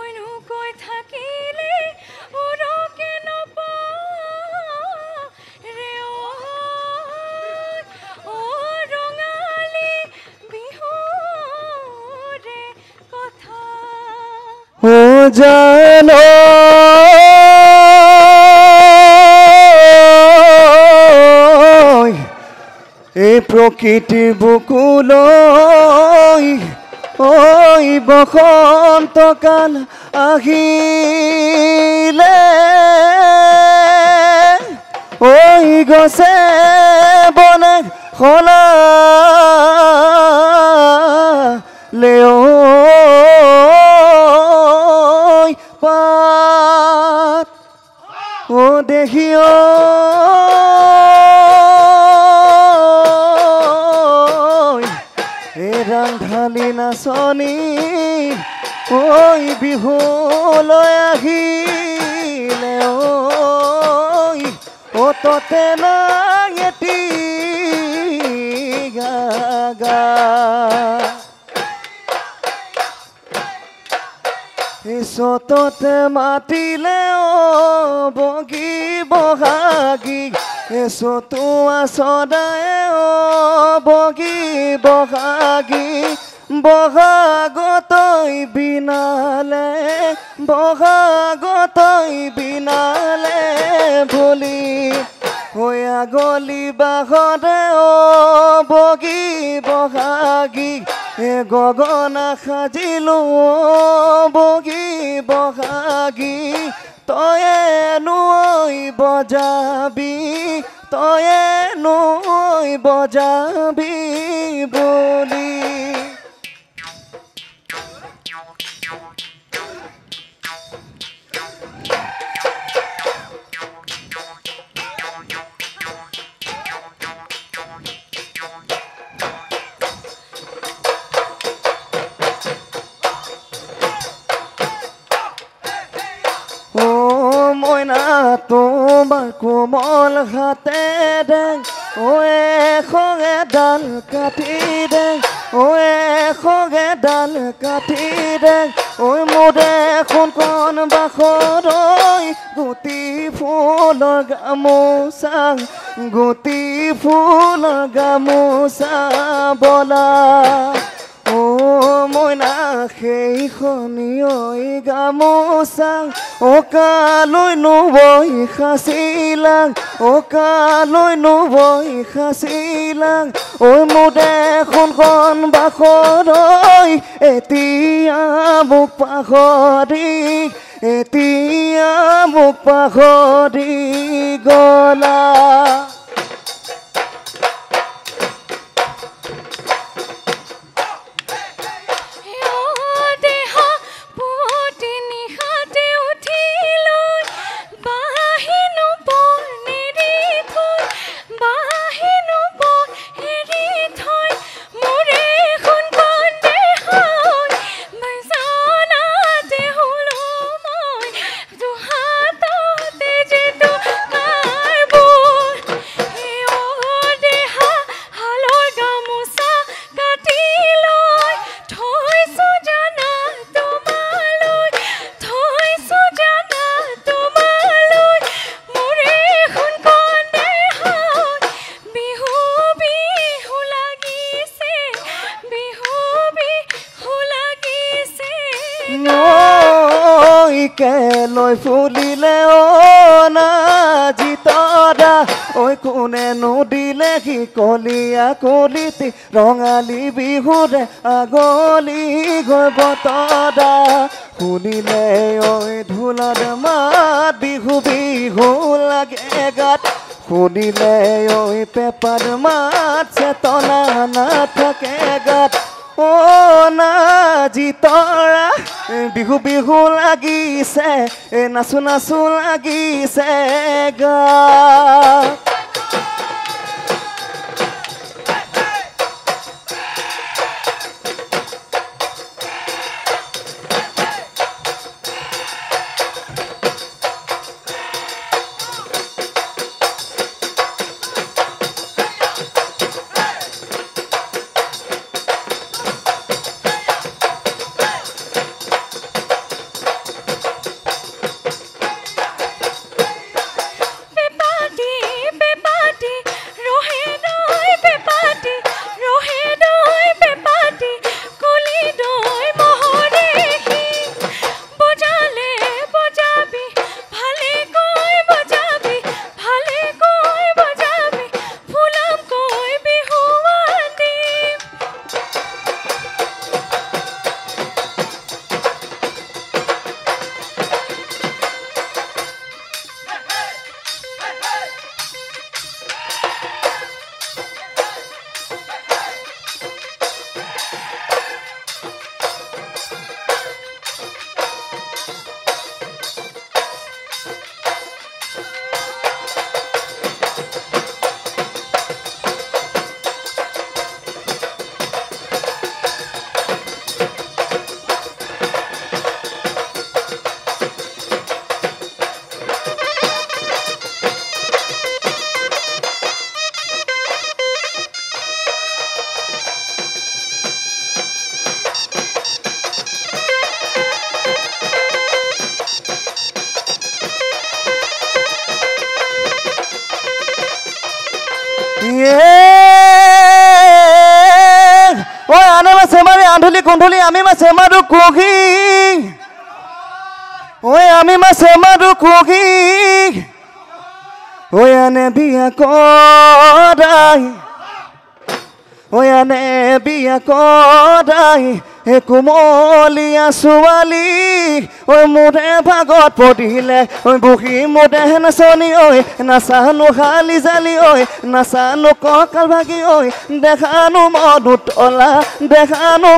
কৈ থাকিলে উৰকে নপৰে ও ৰঙালী বিহুৰে কথা ও জানো এই প্ৰকৃতিৰ বুকুলৈ ঐ বসন্তকাল আহিলে ঐ গছে বনে সলালে পাত ও দেখিও ৰাংঢালি নাচনী ঐ বিহুলৈ আহিলে ঐ ততে নাই এটি গা সততে মাতিলে বগী বহাগী চতুৱা সদায় বগী বহাগী বহাগতৈ বিনালে বহাগতৈ বিনালে ভুলি হৈয়া গলি বাহৰে বগী বহাগী গগনা সাজিলো বগী বহাগী তয়ে নৈ বজাবি তয়ে নৈ বজাবি বুলি মইনা তোমাৰ কোমল হাতে দেং ঐ এডাল কাটি দেং ঐ এডাল কাটি দেং ঐ মোৰে কোন বাখৰৈ গুটি ফুলৰ গামোচা গুটি ফুলৰ গামোচা বলা ও মইনা সেইখনি ঐ গামোচা কালৈ নবৈ সাঁচিলাং কালৈ নবৈ সাঁচিলাং ঐ মোৰে কোন বাখৰৈ এতিয়া মোক পাহৰি এতিয়া মোক পাহৰি গলা লৈ ফুলিলে নাজি তৰা ঐ কোনে নদিলে সি কলীয়া কলিতি ৰঙালী বিহুৰে আগলি গৈ বতৰা শুনিলে ঐ ঢোলৰ মাত বিহু বিহু লাগে গাত শুনিলে ঐ পেপাৰ মাত চেতনা নাথাকে গাত ও নাজি তৰা বিহু বিহু লাগিছে নাচো নাচো লাগিছে গা কুন্ধুলি আমি মাছে মাৰো কুহি ঐ আমি মাছে মাৰো কুহি ঐ আনে বিয়া কৰাই ঐ আনে বিয়া কৰাই হে কোমলীয়া ছোৱালী ঐ মোৰে ভাগত পৰিলে ঐ বহি মোৰে নাচনি ঐ নাচানো খালি জালি ঐ নাচানো কঁকাল ভাগি ঐ দেখানো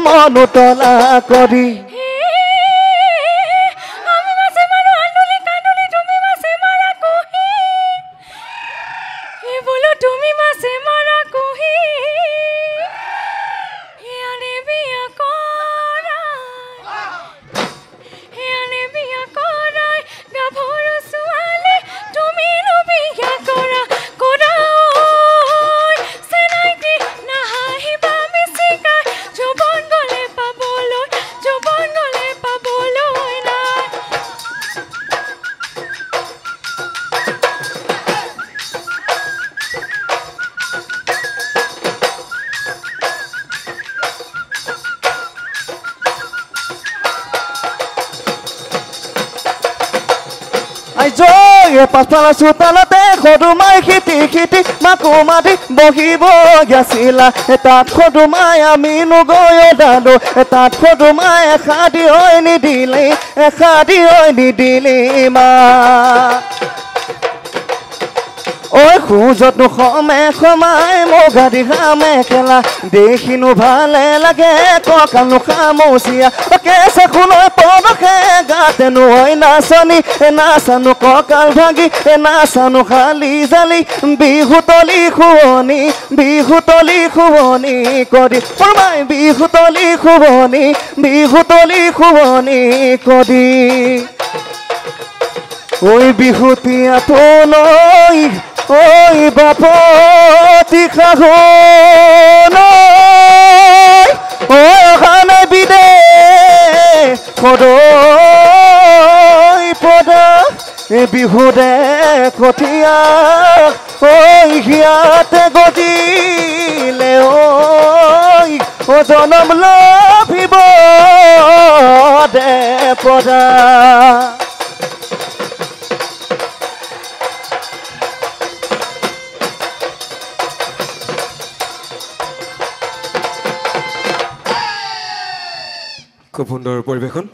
মন উতলা কৰি আমি মাছে মাৰো আন্দুলি কান্দুলি তুমি মাছে মাৰা কুহি বলো তুমি মাছে মাৰা কুহি আনে বিয়া কৰাই গাভৰু ছোৱালী তুমি বিয়া কৰা চেনাই দি নাহাহিবা মিচিকাই যৌৱন গলে পাবলৈ নাই পাছফালে চোতালতে সদুমাই খিটি মাকো মাতি বহিব গেছিলা তাত সদুমাই আমি নগৈ ওলালো তাত সদুমাই এষাদি নিদিলে মা ঐ খোজতো সমাই মগা দিহা মেখেলা দেখিনো ভালে লাগে কঁকালো খামুচিয়া কেঁচা শুনৈ পদখে গাতেনো ঐ নাচানো কঁকাল ভাগি নাচানো খালি জালি বিহুতলি শুৱনি কৰি পৰমাই বিহুতলি কৰি ঐ বিহুতীয়া তোলৈ ঐ বাপতি খাহলৈ ঐ অহা নাই বিদে সদৈ পদা বিহুদে কঠীয়া ঐ হিয়াতে গজিলে ঐ জনম লভিব দে পদা খুব সুন্দৰ পৰিৱেশন